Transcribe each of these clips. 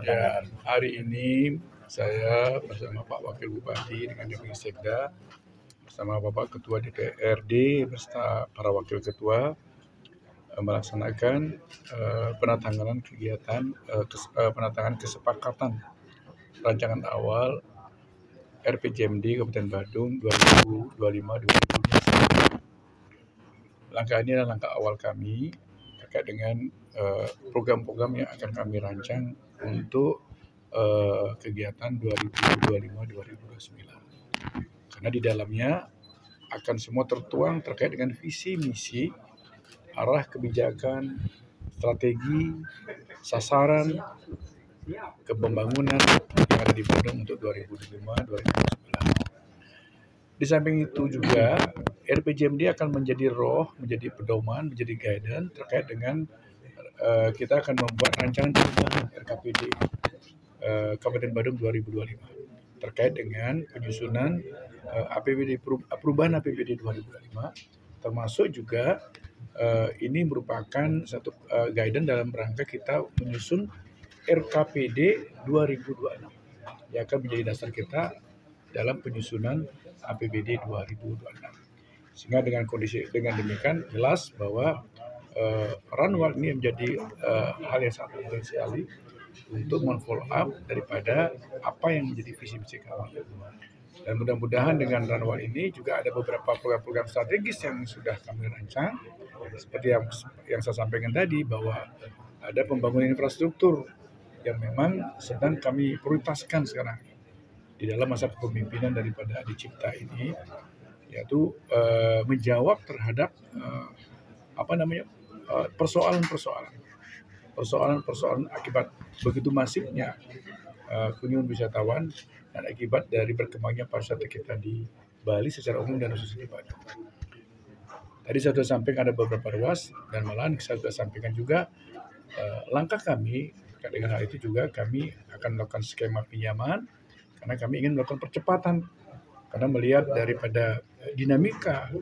Ya, hari ini saya bersama Pak Wakil Bupati dengan Deputi Sekda, bersama Bapak Ketua DPRD beserta para Wakil Ketua melaksanakan penandatanganan penandatanganan kesepakatan rancangan awal RPJMD Kabupaten Badung 2025-2029. Langkah ini adalah langkah awal kami terkait dengan program-program yang akan kami rancang untuk kegiatan 2025-2029. Karena di dalamnya akan semua tertuang terkait dengan visi misi, arah kebijakan, strategi, sasaran kepembangunan yang ada di Badung untuk 2025-2029. Di samping itu juga RPJMD akan menjadi menjadi pedoman, menjadi guidance terkait dengan kita akan membuat rancangan perubahan RKPD Kabupaten Badung 2025 terkait dengan penyusunan perubahan APBD 2025, termasuk juga ini merupakan satu guidance dalam rangka kita menyusun RKPD 2026 yang akan menjadi dasar kita dalam penyusunan APBD 2026. Sehingga dengan demikian jelas bahwa Ranwal ini menjadi hal yang sangat penting sekali untuk men-follow up daripada apa yang menjadi visi misi kami. Dan mudah-mudahan dengan Ranwal ini juga ada beberapa program-program strategis yang sudah kami rancang, seperti yang saya sampaikan tadi bahwa ada pembangunan infrastruktur yang memang sedang kami prioritaskan sekarang di dalam masa kepemimpinan daripada Adi Cipta ini, yaitu menjawab terhadap persoalan akibat begitu masifnya kunjungan wisatawan dan akibat dari berkembangnya pariwisata kita di Bali secara umum dan khususnya di Badung. Tadi saya sudah sampaikan ada beberapa ruas, dan malahan saya sudah sampaikan juga langkah kami terkait dengan hal itu juga kami akan melakukan skema pinjaman karena kami ingin melakukan percepatan karena melihat daripada dinamika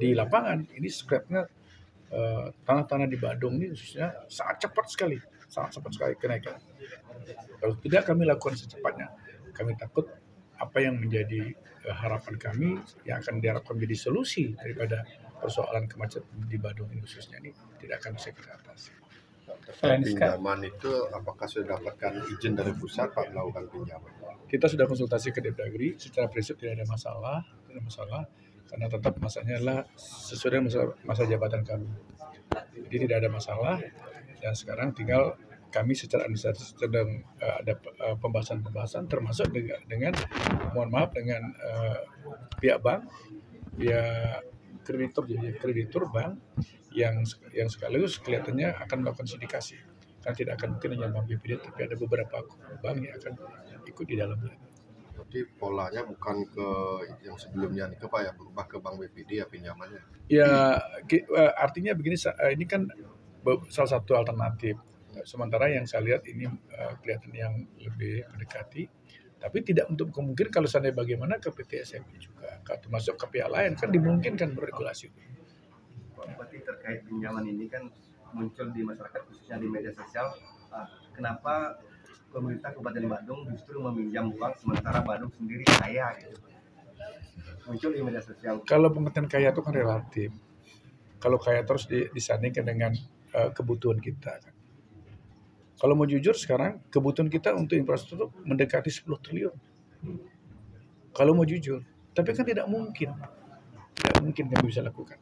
di lapangan ini scrapnya tanah-tanah di Badung ini khususnya sangat cepat sekali kenaikan. Kalau tidak kami lakukan secepatnya, kami takut apa yang menjadi harapan kami yang akan diharapkan menjadi solusi daripada persoalan kemacetan di Badung ini khususnya ini tidak akan bisa kita atasi. Pinjaman itu apakah sudah dapatkan izin dari pusat Pak melakukan pinjaman? Kita sudah konsultasi ke Depdagri, secara prinsip tidak ada masalah karena tetap masanya adalah sesuai dengan masa jabatan kami. Jadi tidak ada masalah, dan sekarang tinggal kami secara administratif sedang ada pembahasan termasuk dengan pihak bank, pihak kreditur bank yang sekaligus kelihatannya akan melakukan sindikasi. Kan tidak akan mungkin hanya bank BPD, tapi ada beberapa bank yang akan ikut di dalamnya. Jadi polanya bukan ke yang sebelumnya nih, Pak ya, berubah ke bank BPD ya pinjamannya? Ya, artinya begini, ini kan salah satu alternatif. Sementara yang saya lihat ini kelihatan yang lebih mendekati, tapi tidak untuk kemungkinan kalau seandainya bagaimana ke PT SME juga, termasuk ke pihak lain kan dimungkinkan beregulasi. Berarti terkait pinjaman ini kan muncul di masyarakat khususnya di media sosial, kenapa pemerintah Kabupaten Badung justru meminjam uang sementara Badung sendiri kaya gitu. Muncul di media sosial. Kalau pengertian kaya itu kan relatif. Kalau kaya terus disandingkan dengan kebutuhan kita kan. Kalau mau jujur sekarang kebutuhan kita untuk infrastruktur mendekati 10 triliun. Kalau mau jujur, tapi kan tidak mungkin kami bisa lakukan.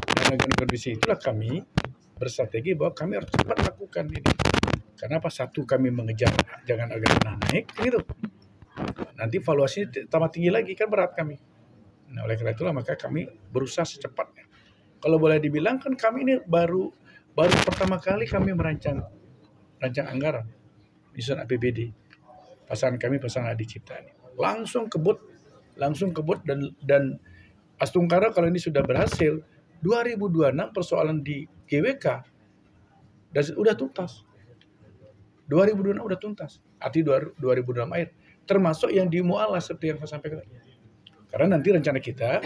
Dan dengan kondisi itulah kami berstrategi bahwa kami harus cepat lakukan ini. Karena apa? Satu, kami mengejar jangan agar tanah naik, gitu. Nanti valuasinya tambah tinggi lagi, kan berat kami. Nah, oleh karena itulah maka kami berusaha secepatnya. Kalau boleh dibilang kan kami ini baru pertama kali kami merancang anggaran menyusun APBD. Pasangan Adi Cipta ini langsung kebut dan Astungkara kalau ini sudah berhasil 2026 persoalan di GWK dan udah tuntas. 2026 udah tuntas. Arti 2026 akhir. Termasuk yang di Mualla seperti yang saya sampaikan. Karena nanti rencana kita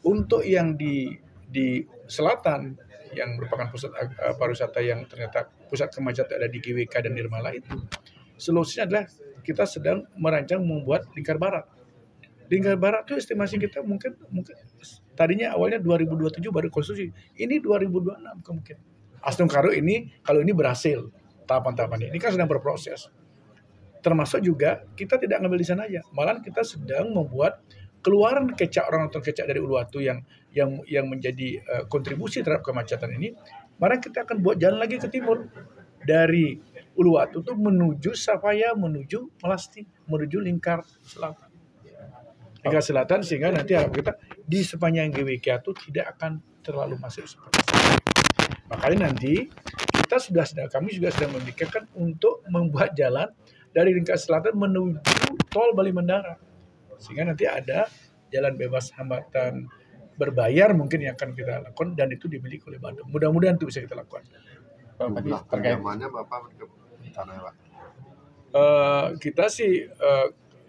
untuk yang di selatan yang merupakan pusat pariwisata yang ternyata pusat kemacetan ada di GWK dan Nirmala solusinya adalah kita sedang merancang membuat lingkar barat. Lingkar barat itu estimasi kita mungkin tadinya awalnya 2027 baru konstruksi. Ini 2026 kemungkinan. Astung Karo ini kalau ini berhasil tahapan-tahapan ini kan sedang berproses. Termasuk juga kita tidak ngambil di sana aja, malah kita sedang membuat keluaran kecak orangutan kecak dari Uluwatu yang menjadi kontribusi terhadap kemacetan ini. Maka kita akan buat jalan lagi ke timur dari Uluwatu itu menuju Sapaya, menuju Melasti, menuju Lingkar Selatan. Lingkar Selatan sehingga nanti harap kita di sepanjang GWK itu tidak akan terlalu masif seperti itu. Makanya nanti kami juga sedang memikirkan untuk membuat jalan dari Lingkar Selatan menuju tol Bali Mandara. Sehingga nanti ada jalan bebas hambatan berbayar mungkin yang akan kita lakukan dan itu dimiliki oleh Bandung. Mudah-mudahan itu bisa kita lakukan. Jumlah pinjamannya berapa rencananya, Pak? Kita sih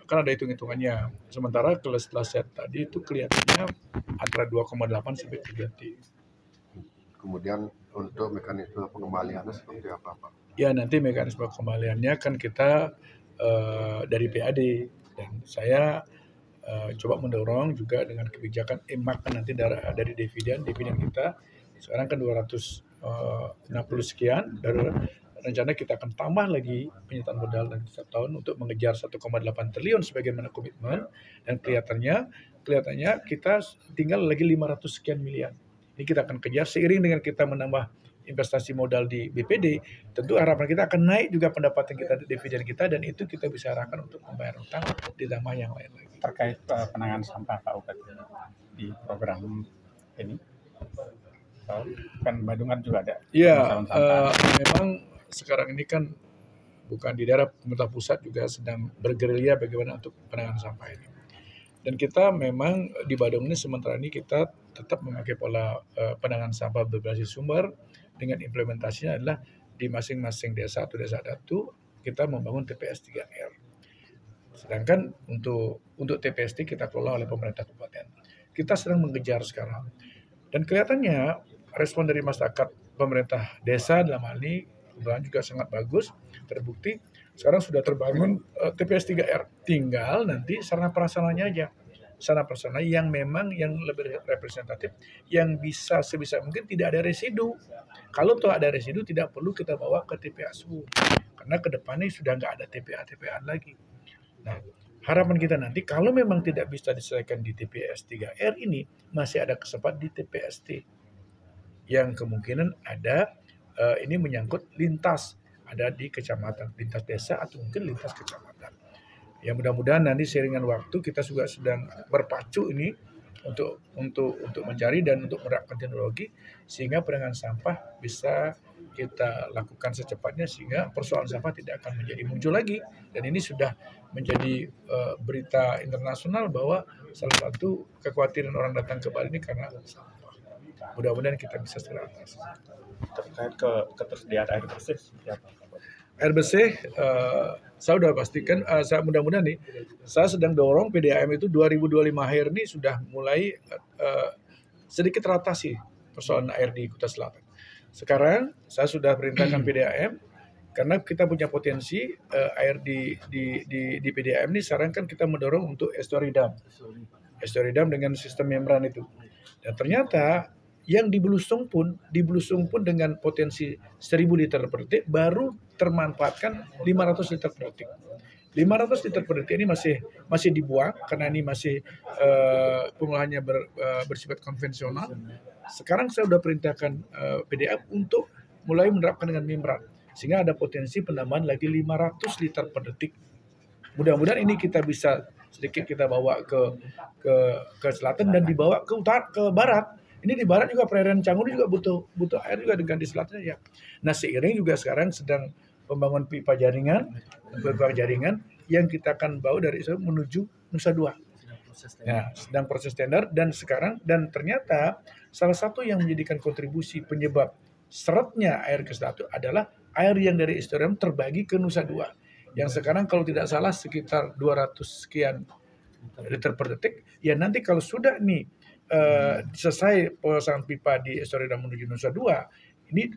kan ada hitung-hitungannya. Sementara kalau setelah set tadi itu kelihatannya antara 2,8 sampai 3 T. Kemudian untuk mekanisme pengembaliannya seperti apa, Pak? Ya nanti mekanisme pengembaliannya kan kita dari PAD dan saya coba mendorong juga dengan kebijakan emak nanti dari dividen kita sekarang kan 260 sekian, dari rencana kita akan tambah lagi penyitaan modal dan setiap tahun untuk mengejar 1,8 triliun sebagaimana komitmen dan kelihatannya kita tinggal lagi 500 sekian miliar. Ini kita akan kejar seiring dengan kita menambah investasi modal di BPD, tentu harapan kita akan naik juga pendapatan kita, dividen kita, dan itu kita bisa arahkan untuk membayar utang ditambah yang lain lagi. Terkait penanganan sampah Pak Ubat di program ini, kan Bandung kan juga ada. Ya, memang sekarang ini kan bukan di daerah pemerintah pusat juga sedang bergerilya bagaimana untuk penanganan sampah ini. Dan kita memang di Bandung ini sementara ini kita tetap memakai pola penanganan sampah berbasis sumber dengan implementasinya adalah di masing-masing desa atau desa datu kita membangun TPS 3R. Sedangkan untuk TPS kita kelola oleh pemerintah kabupaten. Kita sedang mengejar sekarang. Dan kelihatannya respon dari masyarakat pemerintah desa dalam hal ini kebetulan juga sangat bagus, terbukti sekarang sudah terbangun TPS 3R. Tinggal nanti sarana prasarananya aja. Sarana prasarana yang memang yang lebih representatif, yang bisa sebisa mungkin tidak ada residu. Kalau toh ada residu tidak perlu kita bawa ke TPASU. Karena ke depannya sudah nggak ada TPA lagi. Nah, harapan kita nanti kalau memang tidak bisa diselesaikan di TPS 3R ini, masih ada kesempatan di TPST. Yang kemungkinan ada ini menyangkut lintas, ada di kecamatan, lintas desa atau mungkin lintas kecamatan. Ya mudah-mudahan nanti seiringan waktu kita juga sedang berpacu ini untuk mencari dan untuk menerapkan teknologi sehingga penanganan sampah bisa kita lakukan secepatnya sehingga persoalan sampah tidak akan menjadi muncul lagi. Dan ini sudah menjadi berita internasional bahwa salah satu kekhawatiran orang datang ke Bali ini karena sampah. Mudah-mudahan kita bisa segera atasi. Terkait ketersediaan air bersih seperti apa? Air bersih, saya sudah pastikan, saya mudah-mudahan nih, saya sedang dorong PDAM itu 2025 akhir ini sudah mulai sedikit teratasi persoalan air di Kuta Selatan. Sekarang saya sudah perintahkan PDAM karena kita punya potensi air di PDAM ini. Sekarang kan kita mendorong untuk estuary dam dengan sistem membran itu. Dan ternyata yang di Belusung pun dengan potensi 1000 liter per detik baru termanfaatkan 500 liter per detik. 500 liter per detik ini masih dibuang karena ini masih pengolahannya bersifat konvensional. Sekarang saya sudah perintahkan PDAM untuk mulai menerapkan dengan membran sehingga ada potensi penambahan lagi 500 liter per detik. Mudah-mudahan ini kita bisa sedikit kita bawa ke selatan dan dibawa ke barat. Ini di barat juga perairan Canggu ini juga butuh air juga dengan di selatan ya. Nah seiring juga sekarang sedang pembangunan pipa jaringan yang kita akan bawa dari Isu menuju Nusa Dua. Ya, sedang proses tender dan ternyata salah satu yang menjadikan kontribusi penyebab seretnya air ke selatan adalah air yang dari Istoriam terbagi ke Nusa Dua. Yang sekarang kalau tidak salah sekitar 200 sekian liter per detik. Ya nanti kalau sudah nih selesai pemasangan pipa di Estorida menuju Nusa Dua, ini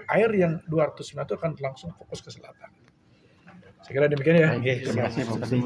air yang 200 meter akan langsung fokus ke selatan. Saya kira demikian ya. Terima kasih Pak Bupati.